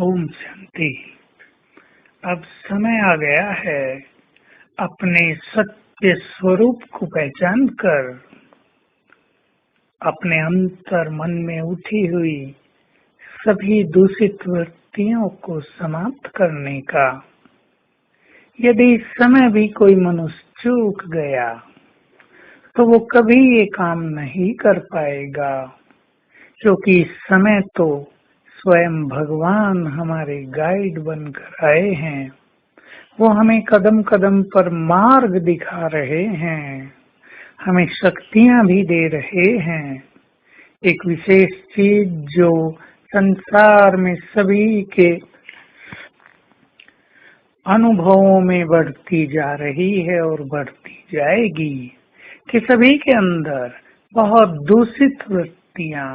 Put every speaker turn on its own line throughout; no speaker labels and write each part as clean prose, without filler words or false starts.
ओम शांति। अब समय आ गया है अपने सत्य स्वरूप को पहचान कर अपने अंतर मन में उठी हुई सभी दूषित वृत्तियों को समाप्त करने का। यदि इस समय भी कोई मनुष्य चूक गया तो वो कभी ये काम नहीं कर पाएगा, क्योंकि इस समय तो स्वयं भगवान हमारे गाइड बनकर आए हैं। वो हमें कदम कदम पर मार्ग दिखा रहे हैं, हमें शक्तियां भी दे रहे हैं। एक विशेष चीज जो संसार में सभी के अनुभवों में बढ़ती जा रही है और बढ़ती जाएगी कि सभी के अंदर बहुत दूषित वृत्तियां,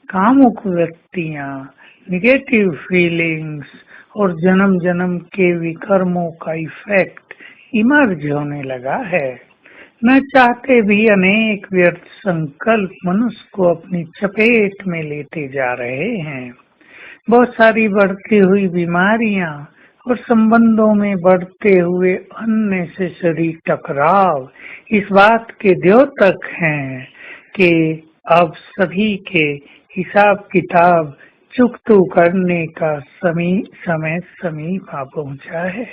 कामुक वृत्तियां, निगेटिव फीलिंग्स और जन्म जन्म के विकर्मों का इफेक्ट इमर्ज होने लगा है। न चाहते भी अनेक व्यर्थ संकल्प मनुष्य को अपनी चपेट में लेते जा रहे हैं। बहुत सारी बढ़ती हुई बीमारियां और संबंधों में बढ़ते हुए अननेसेसरी टकराव इस बात के द्योतक हैं कि अब सभी के हिसाब किताब चुकतू करने का समय समीप आ पहुंचा है।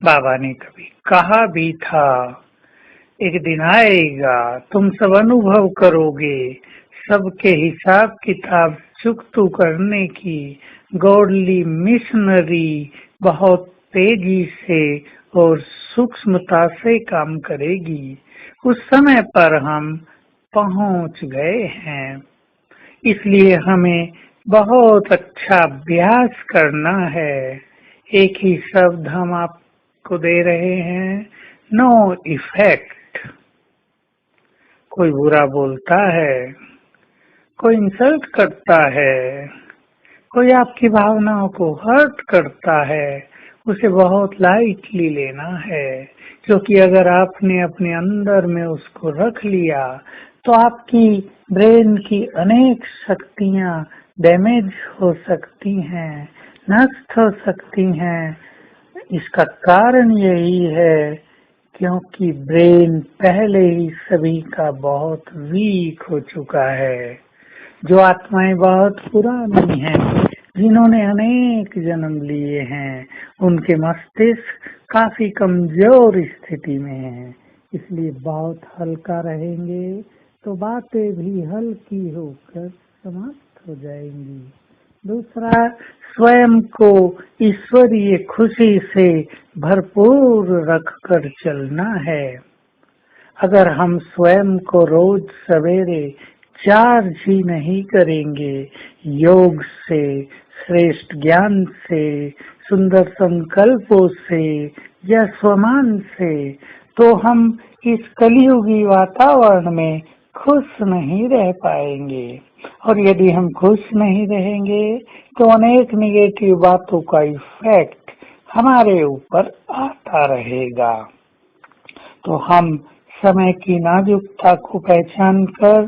बाबा ने कभी कहा भी था, एक दिन आएगा तुम सब अनुभव करोगे सबके हिसाब किताब चुकतू करने की गॉडली मिशनरी बहुत तेजी से और सूक्ष्मता से काम करेगी। उस समय पर हम पहुंच गए हैं, इसलिए हमें बहुत अच्छा अभ्यास करना है। एक ही शब्द हम आपको दे रहे हैं, नो इफेक्ट। कोई बुरा बोलता है, कोई इंसल्ट करता है, कोई आपकी भावनाओं को हर्ट करता है, उसे बहुत लाइटली लेना है, क्योंकि अगर आपने अपने अंदर में उसको रख लिया तो आपकी ब्रेन की अनेक शक्तियां डैमेज हो सकती हैं, नष्ट हो सकती हैं। इसका कारण यही है क्योंकि ब्रेन पहले ही सभी का बहुत वीक हो चुका है। जो आत्माएं बहुत पुरानी हैं, जिन्होंने अनेक जन्म लिए हैं, उनके मस्तिष्क काफी कमजोर स्थिति में हैं, इसलिए बहुत हल्का रहेंगे तो बातें भी हल्की होकर समाप्त हो जाएंगी। दूसरा, स्वयं को ईश्वरीय खुशी से भरपूर रखकर चलना है। अगर हम स्वयं को रोज सवेरे चार्ज ही नहीं करेंगे योग से, श्रेष्ठ ज्ञान से, सुंदर संकल्पों से या स्वमान से, तो हम इस कलियुगी वातावरण में खुश नहीं रह पाएंगे। और यदि हम खुश नहीं रहेंगे तो अनेक निगेटिव बातों का इफेक्ट हमारे ऊपर आता रहेगा। तो हम समय की नाजुकता को पहचान कर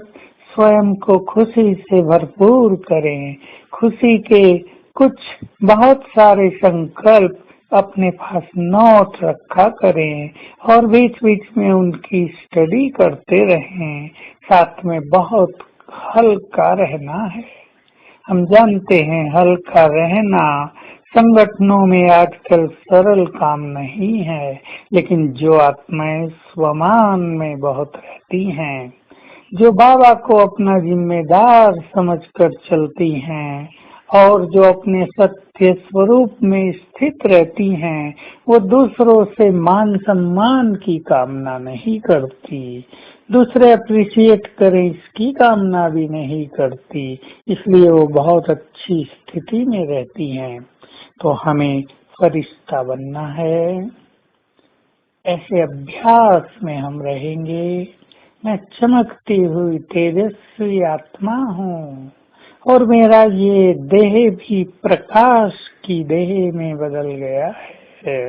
स्वयं को खुशी से भरपूर करें। खुशी के कुछ बहुत सारे संकल्प अपने पास नोट रखा करें और बीच बीच में उनकी स्टडी करते रहें। साथ में बहुत हल्का रहना है। हम जानते हैं हल्का रहना संगठनों में आजकल सरल काम नहीं है, लेकिन जो आत्माएं स्वमान में बहुत रहती हैं, जो बाबा को अपना जिम्मेदार समझकर चलती हैं और जो अपने सत्य स्वरूप में स्थित रहती हैं, वो दूसरों से मान सम्मान की कामना नहीं करती, दूसरे अप्रिशिएट करें इसकी कामना भी नहीं करती, इसलिए वो बहुत अच्छी स्थिति में रहती हैं। तो हमें फरिश्ता बनना है। ऐसे अभ्यास में हम रहेंगे। मैं चमकती हुई तेजस्वी आत्मा हूँ और मेरा ये देह भी प्रकाश की देह में बदल गया है।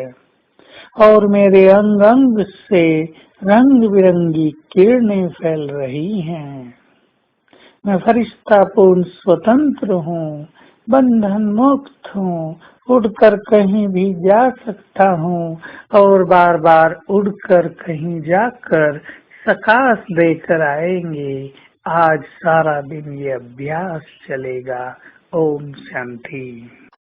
और मेरे अंग अंग से रंग बिरंगी किरणें फैल रही हैं। मैं फरिश्ता पूर्ण स्वतंत्र हूँ, बंधन मुक्त हूँ, उड़कर कहीं भी जा सकता हूँ और बार बार उड़कर कहीं जाकर प्रकाश देकर आएंगे। आज सारा दिन ये अभ्यास चलेगा। ओम शांति।